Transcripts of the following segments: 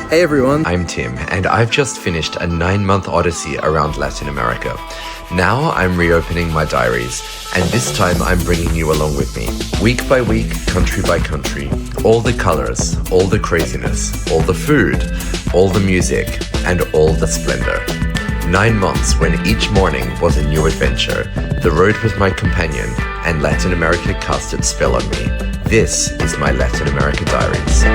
Hey everyone, I'm Tim, and I've just finished a 9-month odyssey around Latin America. Now I'm reopening my diaries, and this time I'm bringing you along with me. Week by week, country by country, all the colors, all the craziness, all the food, all the music, and all the splendor. 9 months when each morning was a new adventure. The road was my companion, and Latin America cast its spell on me. This is my Latin America Diaries.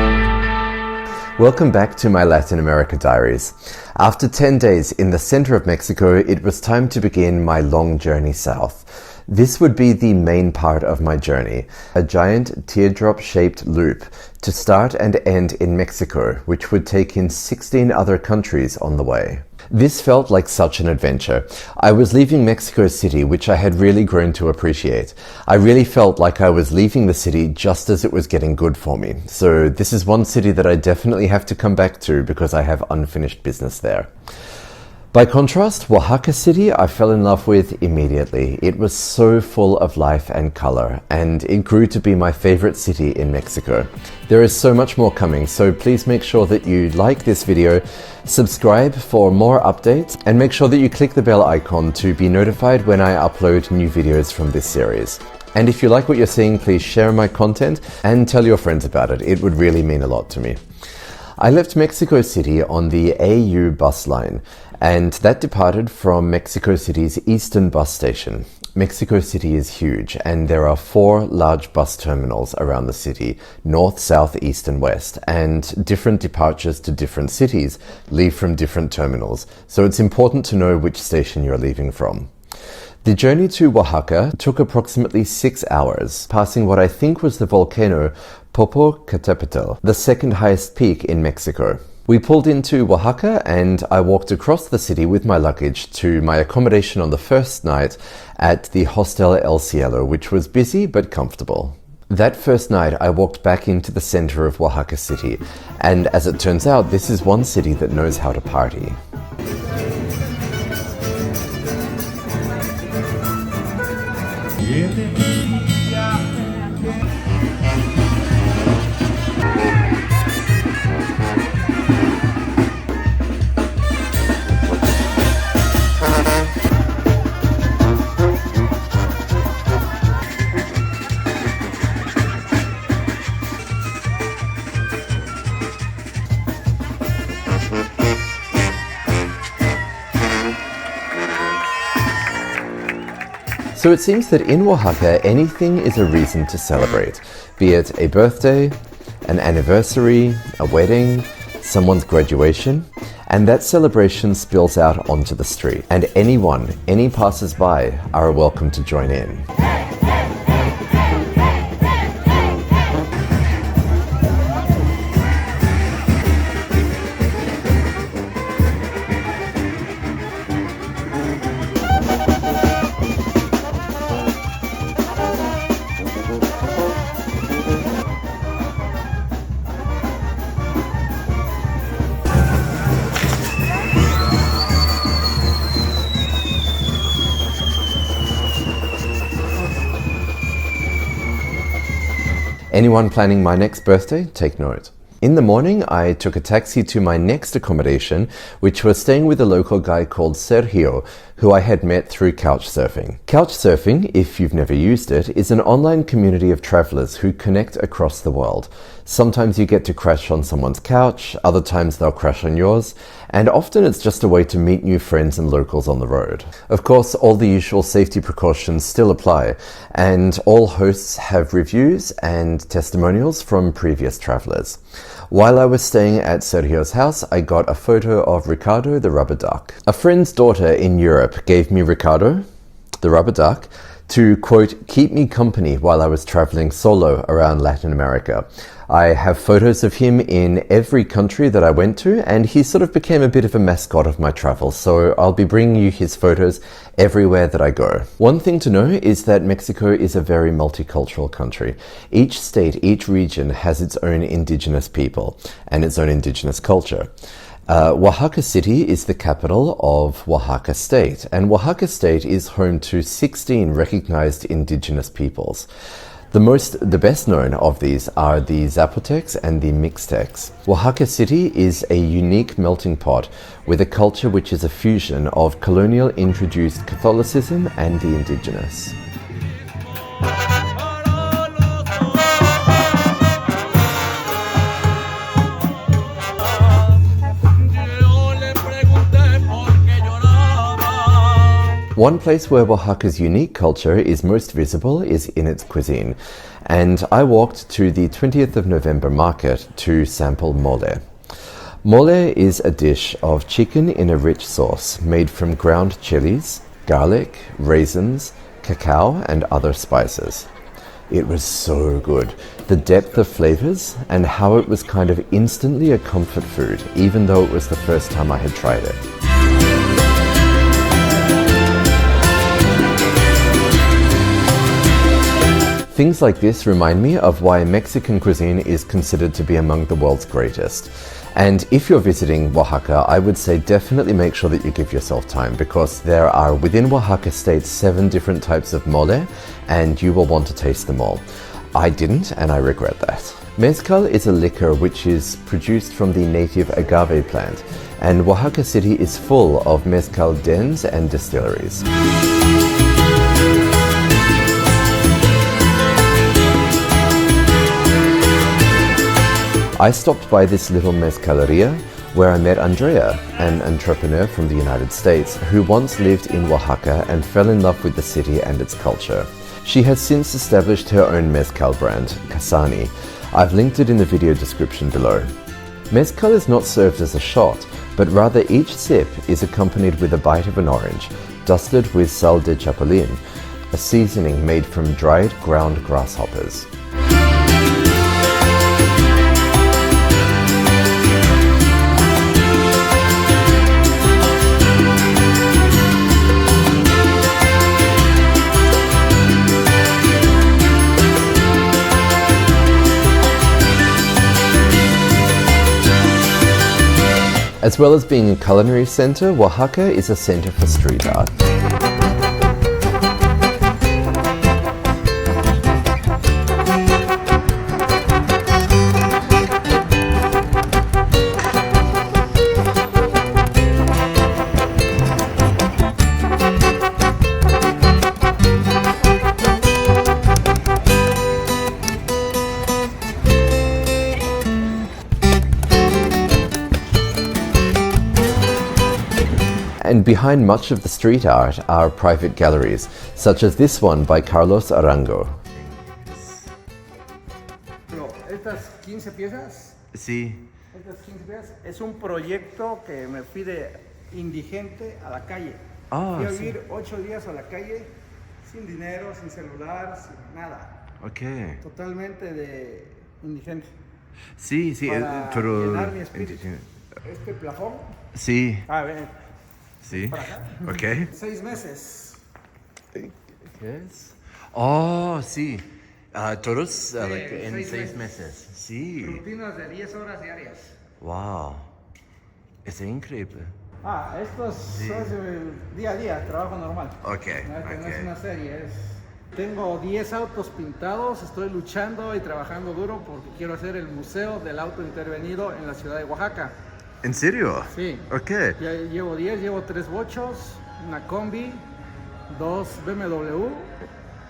Welcome back to my Latin America Diaries. After 10 days in the center of Mexico, it was time to begin my long journey south. This would be the main part of my journey, a giant teardrop-shaped loop to start and end in Mexico, which would take in 16 other countries on the way. This felt like such an adventure. I was leaving Mexico City, which I had really grown to appreciate. I really felt like I was leaving the city just as it was getting good for me. So this is one city that I definitely have to come back to because I have unfinished business there. By contrast, Oaxaca City I fell in love with immediately. It was so full of life and color, and it grew to be my favorite city in Mexico. There is so much more coming, so please make sure that you like this video, subscribe for more updates, and make sure that you click the bell icon to be notified when I upload new videos from this series. And if you like what you're seeing, please share my content and tell your friends about it. It would really mean a lot to me. I left Mexico City on the AU bus line, and that departed from Mexico City's eastern bus station. Mexico City is huge, and there are 4 large bus terminals around the city, north, south, east, and west, and different departures to different cities leave from different terminals, so it's important to know which station you're leaving from. The journey to Oaxaca took approximately 6 hours, passing what I think was the volcano Popocatépetl, the second highest peak in Mexico. We pulled into Oaxaca and I walked across the city with my luggage to my accommodation on the first night at the Hostel El Cielo, which was busy but comfortable. That first night I walked back into the center of Oaxaca City, and as it turns out, this is one city that knows how to party. So it seems that in Oaxaca, anything is a reason to celebrate, be it a birthday, an anniversary, a wedding, someone's graduation, and that celebration spills out onto the street. And any passers-by are welcome to join in. Anyone planning my next birthday, take note. In the morning, I took a taxi to my next accommodation, which was staying with a local guy called Sergio, who I had met through Couchsurfing. Couchsurfing, if you've never used it, is an online community of travelers who connect across the world. Sometimes you get to crash on someone's couch, other times they'll crash on yours, and often it's just a way to meet new friends and locals on the road. Of course, all the usual safety precautions still apply, and all hosts have reviews and testimonials from previous travelers. While I was staying at Sergio's house, I got a photo of Ricardo the rubber duck. A friend's daughter in Europe gave me Ricardo, the rubber duck, to, quote, keep me company while I was traveling solo around Latin America. I have photos of him in every country that I went to, and he sort of became a bit of a mascot of my travels, so I'll be bringing you his photos everywhere that I go. One thing to know is that Mexico is a very multicultural country. Each state, each region has its own indigenous people and its own indigenous culture. Oaxaca City is the capital of Oaxaca State, and Oaxaca State is home to 16 recognized indigenous peoples. The best known of these are the Zapotecs and the Mixtecs. Oaxaca City is a unique melting pot with a culture which is a fusion of colonial introduced Catholicism and the indigenous. One place where Oaxaca's unique culture is most visible is in its cuisine, and I walked to the 20th of November market to sample mole. Mole is a dish of chicken in a rich sauce made from ground chilies, garlic, raisins, cacao, and other spices. It was so good. The depth of flavors and how it was kind of instantly a comfort food, even though it was the first time I had tried it. Things like this remind me of why Mexican cuisine is considered to be among the world's greatest. And if you're visiting Oaxaca, I would say definitely make sure that you give yourself time, because there are within Oaxaca State 7 different types of mole, and you will want to taste them all. I didn't, and I regret that. Mezcal is a liquor which is produced from the native agave plant, and Oaxaca City is full of mezcal dens and distilleries. I stopped by this little mezcaleria where I met Andrea, an entrepreneur from the United States who once lived in Oaxaca and fell in love with the city and its culture. She has since established her own mezcal brand, Casani. I've linked it in the video description below. Mezcal is not served as a shot, but rather each sip is accompanied with a bite of an orange, dusted with sal de chapulín, a seasoning made from dried ground grasshoppers. As well as being a culinary center, Oaxaca is a center for street art. And behind much of the street art are private galleries, such as this one by Carlos Arango. Estas 15 piezas, Sí. estas 15 piezas es un proyecto que me fui de indigente a la calle. Ah, fui a sí. vivir 8 días a la calle, sin dinero, sin celular, sin nada. Okay. Totalmente de indigente. Sí, sí, Para pero... llenar mi espíritu. Este plafón. Sí, A ver, sí. para acá. Okay. 6 meses. Yes. Oh, sí. Todos like en 6 6 meses. Sí. Rutinas de 10 horas diarias. Wow. Es increíble. Esto es el día a día, trabajo normal. Okay, No es okay. una serie, Tengo 10 autos pintados, estoy luchando y trabajando duro porque quiero hacer el Museo del Auto Intervenido en la ciudad de Oaxaca. ¿En serio? Sí. Okay. Ya llevo 10, llevo 3 bochos, una combi, 2 BMW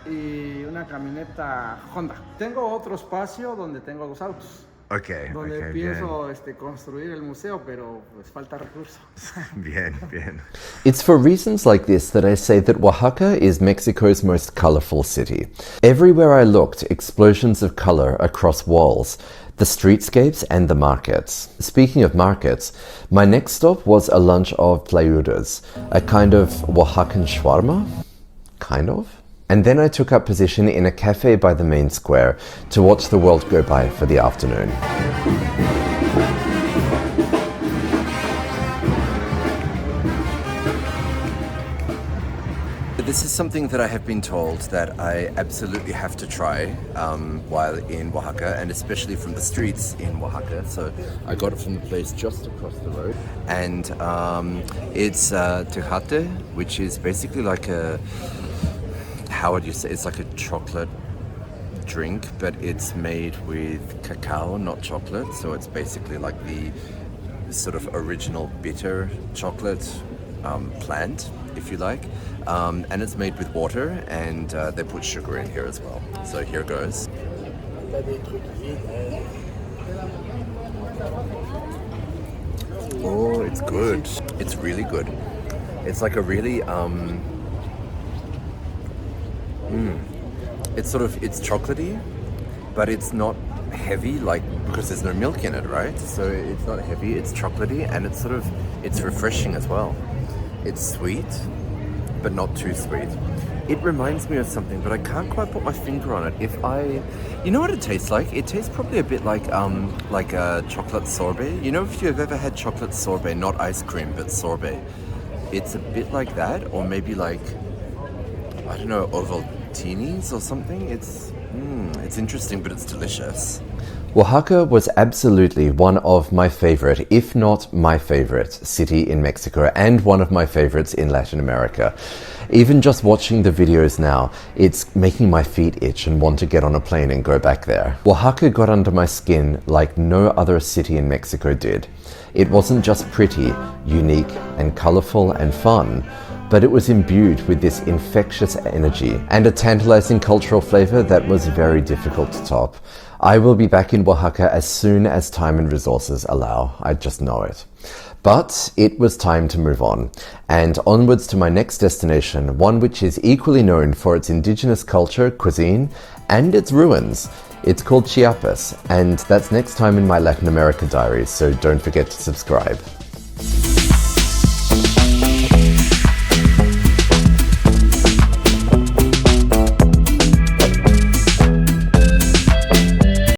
y una camioneta Honda. Tengo otro espacio donde tengo 2 autos. Okay, Donde okay, pienso construir el museo, pero pues falta recursos. bien, bien. It's for reasons like this that I say that Oaxaca is Mexico's most colorful city. Everywhere I looked, explosions of color across walls, the streetscapes and the markets. Speaking of markets, my next stop was a lunch of Tlayudas, a kind of Oaxacan shawarma? Kind of? And then I took up position in a cafe by the main square to watch the world go by for the afternoon. This is something that I have been told that I absolutely have to try while in Oaxaca, and especially from the streets in Oaxaca. So I got it from the place just across the road, and it's Tejate, which is basically like a, how would you say, it's like a chocolate drink, but it's made with cacao, not chocolate. So it's basically like the sort of original bitter chocolate plant, if you like. And it's made with water, and they put sugar in here as well. So here goes. Oh, it's good. It's really good. It's like a really it's chocolatey, but it's not heavy, like, because there's no milk in it, right? So it's not heavy, it's chocolatey, and it's refreshing as well. It's sweet, but not too sweet. It reminds me of something, but I can't quite put my finger on it. You know what it tastes like? It tastes probably a bit like a chocolate sorbet. You know, if you've ever had chocolate sorbet, not ice cream, but sorbet, it's a bit like that, or maybe like, I don't know, Ovaltinis or something. It's interesting, but it's delicious. Oaxaca was absolutely one of my favorite, if not my favorite, city in Mexico, and one of my favorites in Latin America. Even just watching the videos now, it's making my feet itch and want to get on a plane and go back there. Oaxaca got under my skin like no other city in Mexico did. It wasn't just pretty, unique, and colorful and fun, but it was imbued with this infectious energy and a tantalizing cultural flavor that was very difficult to top. I will be back in Oaxaca as soon as time and resources allow. I just know it. But it was time to move on, and onwards to my next destination, one which is equally known for its indigenous culture, cuisine, and its ruins. It's called Chiapas, and that's next time in my Latin America diaries, so don't forget to subscribe.